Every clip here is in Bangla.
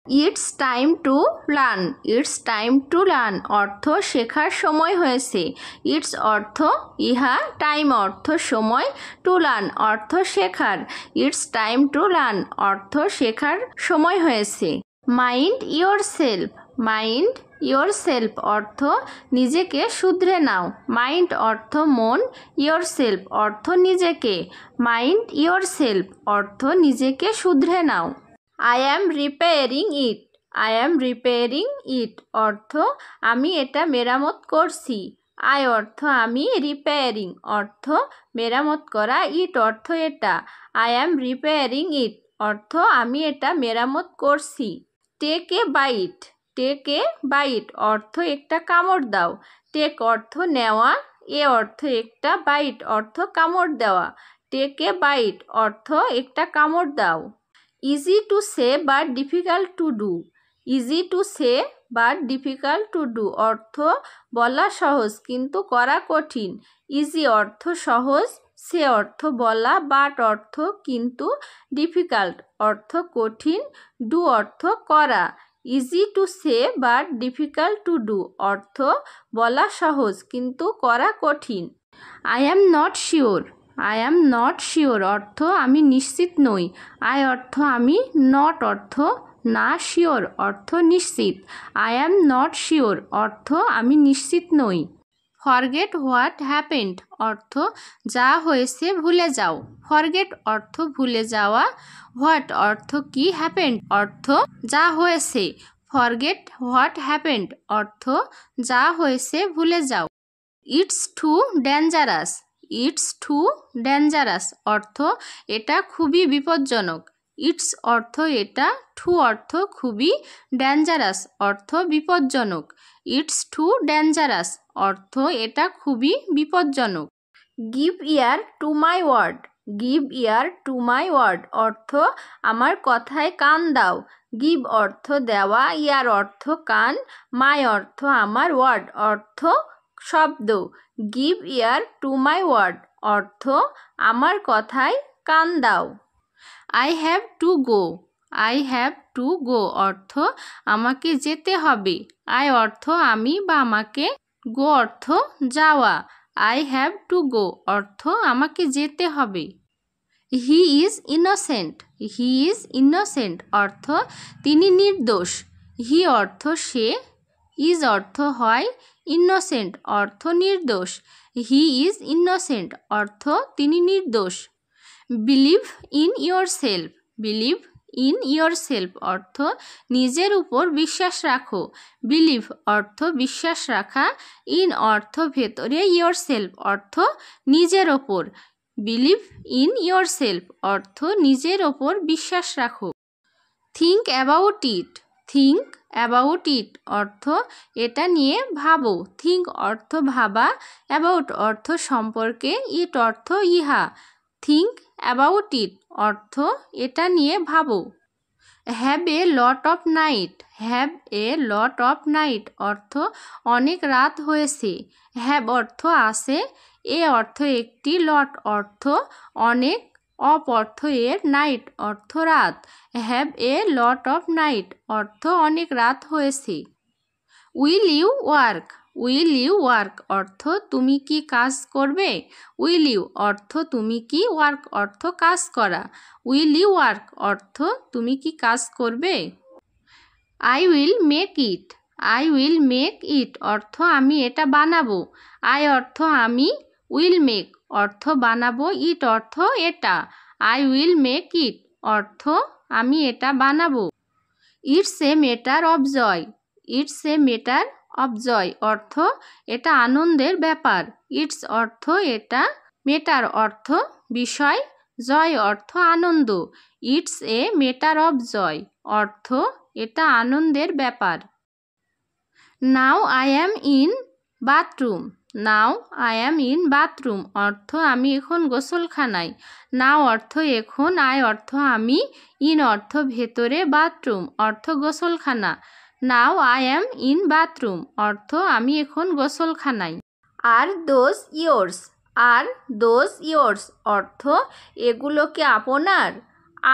It's time to learn. It's time to learn অর্থ শেখার সময় হয়েছে। ইটস অর্থ ইহা, টাইম অর্থ সময়, টু লার্ন অর্থ শেখার। ইটস টাইম টু লার্ন অর্থ শেখার সময় হয়েছে। Mind your self. Mind your self অর্থ নিজেকে শুধরে নাও। মাইন্ড অর্থ মন, ইয়োর সেলফ অর্থ নিজেকে। মাইন্ড ইয়োর সেলফ অর্থ নিজেকে শুধরে নাও। I am repairing it. I am repairing it অর্থ আমি এটা মেরামত করছি। আই অর্থ আমি, রিপেয়ারিং অর্থ মেরামত করা, ইট অর্থ এটা। আই অ্যাম রিপেয়ারিং ইট অর্থ আমি এটা মেরামত করছি। Take a bite. Take a bite অর্থ একটা কামড় দাও। টেক অর্থ নেওয়া, এ অর্থ একটা, বাইট অর্থ কামড় দেওয়া। টেক এ বাইট অর্থ একটা কামড় দাও। Easy to say but difficult to do. Easy to say but difficult to do অর্থ বলা সহজ কিন্তু করা কঠিন। ইজি অর্থ সহজ, সে অর্থ বলা, বাট অর্থ কিন্তু, ডিফিকাল্ট অর্থ কঠিন, ডু অর্থ করা। Easy to say but difficult to do অর্থ বলা সহজ কিন্তু করা কঠিন। I am not sure. I am not sure অর্থ আমি নিশ্চিত নই। আই অর্থ আমি, নট অর্থ না, শিওর অর্থ নিশ্চিত। আই অ্যাম নট শিওর অর্থ আমি নিশ্চিত নই। ফরগেট হোয়াট হ্যাপেন্ড অর্থ যা হয়েছে ভুলে যাও। ফরগেট অর্থ ভুলে যাওয়া। হোয়াট অর্থ কি, হ্যাপেন্ড অর্থ যা হয়েছে। ফরগেট হোয়াট হ্যাপেন্ড অর্থ যা হয়েছে ভুলে যাও। It's too dangerous. It's too dangerous অর্থ এটা খুবই বিপজ্জনক। ইটস অর্থ এটা, টু অর্থ খুবই, ডেঞ্জারাস অর্থ বিপজ্জনক। ইটস টু ডেঞ্জারাস অর্থ এটা খুবই বিপজ্জনক। Give ear to my word. Give ear to my word অর্থ আমার কথায় কান দাও। গিভ অর্থ দেওয়া, ইয়ার অর্থ কান, মাই অর্থ আমার, ওয়ার্ড অর্থ শব্দ। Give ear to my word অর্থ আমার কথায় কান দাও। I have to go. I have to go অর্থ আমাকে যেতে হবে। আই অর্থ আমি বা আমাকে, গো অর্থ যাওয়া। আই হ্যাভ টু গো অর্থ আমাকে যেতে হবে। He is innocent. He is innocent অর্থ তিনি নির্দোষ। হি অর্থ সে, ইজ অর্থ হয়, ইনোসেন্ট অর্থ নির্দোষ। হি ইজ ইনোসেন্ট অর্থ তিনি নির্দোষ। Believe in your self. Believe in your self অর্থ নিজের উপর বিশ্বাস রাখো। বিলিভ অর্থ বিশ্বাস রাখা, ইন অর্থ ভেতরে, ইয়োর সেলফ অর্থ নিজের ওপর। বিলিভ ইন ইয়োর সেলফ অর্থ নিজের ওপর বিশ্বাস রাখো। Think about it. Think about it অর্থ এটা নিয়ে ভাবো। থিঙ্ক অর্থ ভাবা, অ্যাবাউট অর্থ সম্পর্কে, ইট অর্থ ইহা। থিঙ্ক অ্যাবাউট ইট অর্থ এটা নিয়ে ভাবো। Have a lot of night. Have a lot of night অর্থ অনেক রাত হয়েছে। হ্যাভ অর্থ আছে, এ অর্থ একটি, লট অর্থ অনেক, অফ অর্থ এর, নাইট অর্থ রাত। Have a lot of night অর্থ অনেক রাত হয়েছে। Will you work. Will you work অর্থ তুমি কি কাজ করবে। উইল ইউ অর্থ তুমি কি, ওয়ার্ক অর্থ কাজ করা। উইল ইউ ওয়ার্ক অর্থ তুমি কি কাজ করবে। I will make it. I will make it অর্থ আমি এটা বানাবো। আই অর্থ আমি, উইল মেক অর্থ বানাবো, ইট অর্থ এটা। আই উইল মেক ইট অর্থ আমি এটা বানাবো। It's a matter of joy. It's a matter of joy অর্থ এটা আনন্দের ব্যাপার। ইটস অর্থ এটা, ম্যাটার অর্থ বিষয়, জয় অর্থ আনন্দ। It's a matter of joy অর্থ এটা আনন্দের ব্যাপার। Now I am in bathroom. Now I am in bathroom অর্থ আমি এখন গোসলখানায়। নাও অর্থ এখন, আই অর্থ আমি, ইন অর্থ ভেতরে, বাথরুম অর্থ গোসলখানা। Now I am in bathroom অর্থ আমি এখন গোসলখানায়। Are those yours. Are those yours অর্থ এগুলো কি আপনার।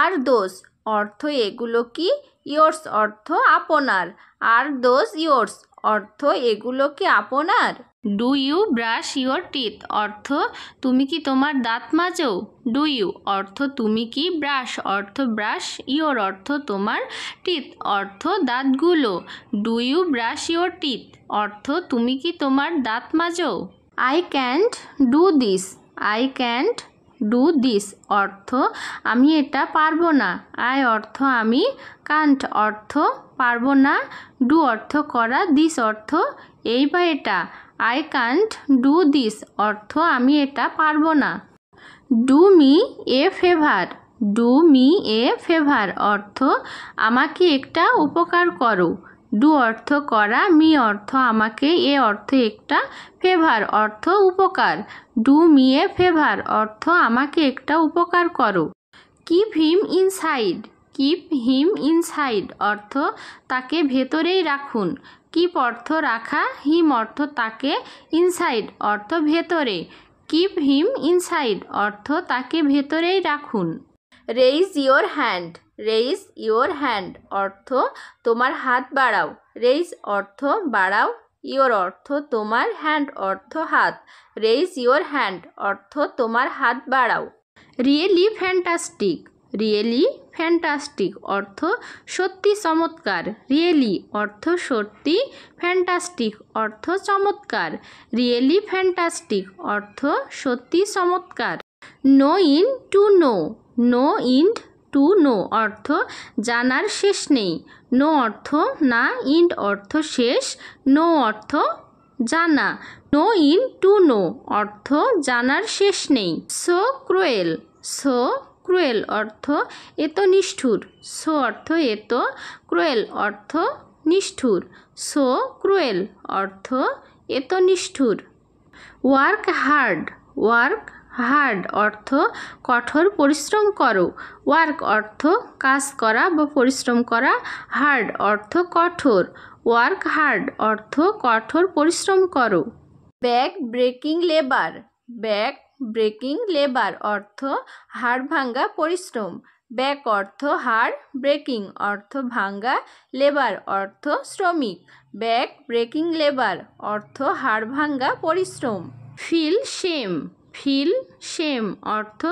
আর দোজ অর্থ এগুলো কি, ইয়োর্স অর্থ আপনার, আর দোজ ইয়োর্স অর্থ এগুলো কি আপনার। Do you brush your teeth অর্থ তুমি কি তোমার দাঁত মাজো। ডু ইউ অর্থ তুমি কি, ব্রাশ অর্থ ব্রাশ, ইয়োর অর্থ তোমার, টিথ অর্থ দাঁতগুলো। Do you brush your teeth অর্থ তুমি কি তোমার দাঁত মাজো। I can't do this, I can't do this অর্থ আমি এটা পারবো না। আই অর্থ আমি, কান্ট অর্থ পারবো না, ডু অর্থ করা, দিস অর্থ এই বা এটা। আই কান্ট ডু দিস অর্থ আমি এটা পারবো না। Do me a favour, do me a favour অর্থ আমাকে একটা উপকার করো। ডু অর্থ করা, মি অর্থ আমাকে, এ অর্থ একটা, ফেভার অর্থ উপকার। ডু মি এ ফেভার অর্থ আমাকে একটা উপকার করো। Keep him inside, keep him inside অর্থ তাকে ভেতরেই রাখুন। কিপ অর্থ রাখা, হিম অর্থ তাকে, ইনসাইড অর্থ ভেতরে। কিপ হিম ইনসাইড অর্থ তাকে ভেতরেই রাখুন। Raise your hand, raise your hand অর্থ তোমার হাত বাড়াও। রেইজ অর্থ বাড়াও, ইয়োর অর্থ তোমার, হ্যান্ড অর্থ হাত। রেইজ ইয়োর হ্যান্ড অর্থ তোমার হাত বাড়াও। রিয়েলি ফ্যান্টাস্টিক, রিয়েলি ফ্যান্টাস্টিক অর্থ সত্যি চমৎকার। রিয়েলি অর্থ সত্যি, ফ্যান্টাস্টিক অর্থ চমৎকার। রিয়েলি ফ্যান্টাস্টিক অর্থ সত্যি চমৎকার। Know in to know, know in to know অর্থ জানার শেষ নেই। নো অর্থ না, ইন্ড অর্থ শেষ, নো অর্থ জানা। নো ইন টু নো অর্থ জানার শেষ নেই। সো ক্রুয়েল, সো ক্রুয়েল অর্থ এত নিষ্ঠুর। সো অর্থ এত, ক্রুয়েল অর্থ নিষ্ঠুর। সো ক্রুয়েল অর্থ এত নিষ্ঠুর। ওয়ার্ক হার্ড, ওয়ার্ক হার্ড অর্থ কঠোর পরিশ্রম করো। ওয়ার্ক অর্থ কাজ করা বা পরিশ্রম করা, হার্ড অর্থ কঠোর। ওয়ার্ক হার্ড অর্থ কঠোর পরিশ্রম করো। Back breaking labour, back breaking labour অর্থ হাড় ভাঙ্গা পরিশ্রম। ব্যাক অর্থ হাড়, ব্রেকিং অর্থ ভাঙ্গা, লেবার অর্থ শ্রমিক। ব্যাক ব্রেকিং লেবার অর্থ হাড় ভাঙ্গা পরিশ্রম। ফিল শেম, ফিল শেম অর্থ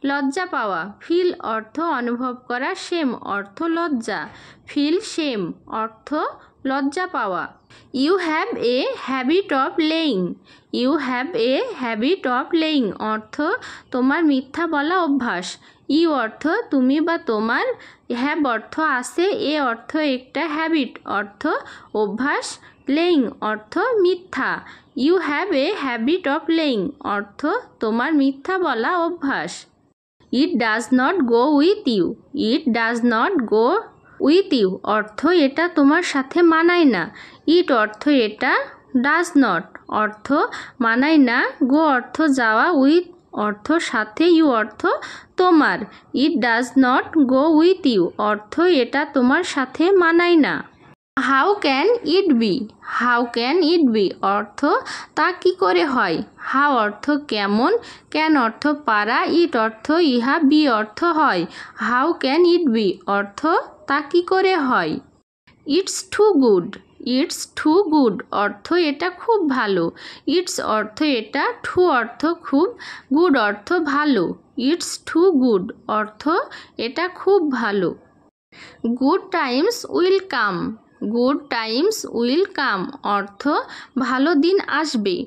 লজ্জা পাওয়া। ফিল অর্থ অনুভব করা, শেম অর্থ লজ্জা। ফিল শেম অর্থ লজ্জা পাওয়া। You have a habit of lying, you have a habit of lying অর্থ তোমার মিথ্যা বলা অভ্যাস। ইউ অর্থ তুমি বা তোমার, হ্যাভ অর্থ আছে, এ অর্থ একটা, হ্যাবিট অর্থ অভ্যাস, লেইং অর্থ মিথ্যা। You have a habit of lying অর্থ তোমার মিথ্যা বলা অভ্যাস। It does not go with you, it does not go with you অর্থ এটা তোমার সাথে মানায় না। ইট অর্থ এটা, ডাজ নট অর্থ মানায় না, গো অর্থ যাওয়া, উইথ অর্থ সাথে, ইউ অর্থ তোমার। It does not go with you অর্থ এটা তোমার সাথে মানায় না। How can it be, how can it be অর্থ তা কি করে হয়। হাউ অর্থ কেমন, ক্যান অর্থ পারা, ইট অর্থ ইহা, বি অর্থ হয়। হাউ ক্যান ইট বি অর্থ তা কি করে হয়। It's too good, it's too good অর্থ এটা খুব ভালো। ইটস অর্থ এটা, টু অর্থ খুব, গুড অর্থ ভালো। ইটস টু গুড অর্থ এটা খুব ভালো। Good times will come, good times will come অর্থ ভালো দিন আসবে।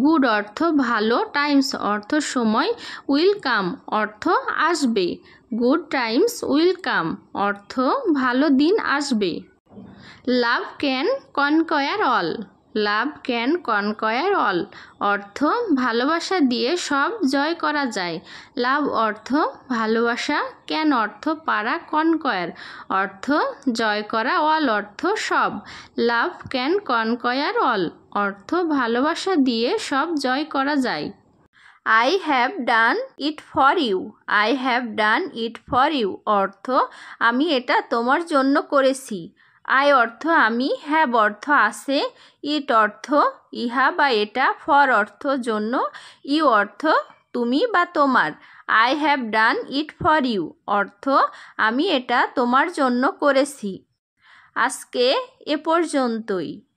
গুড অর্থ ভালো, টাইমস অর্থ সময়, উইল কাম অর্থ আসবে। গুড টাইমস উইল কাম অর্থ ভালো দিন আসবে। Love can conquer all, love can conquer all অর্থ ভালোবাসা দিয়ে সব জয় করা যায়। লাভ অর্থ ভালোবাসা, ক্যান অর্থ পারা, কনকয়ার অর্থ জয় করা, অল অর্থ সব। লাভ ক্যান কনকয়ার অল অর্থ ভালোবাসা দিয়ে সব জয় করা যায়। I have done it for you, I have done it for you অর্থ আমি এটা তোমার জন্য করেছি। আই অর্থ আমি, হ্যাভ অর্থ আছে, ইট অর্থ ইহা বা এটা, ফর অর্থ জন্য, ইউ অর্থ তুমি বা তোমার। I have done it for you অর্থ আমি এটা তোমার জন্য করেছি। আজকে এ পর্যন্তই।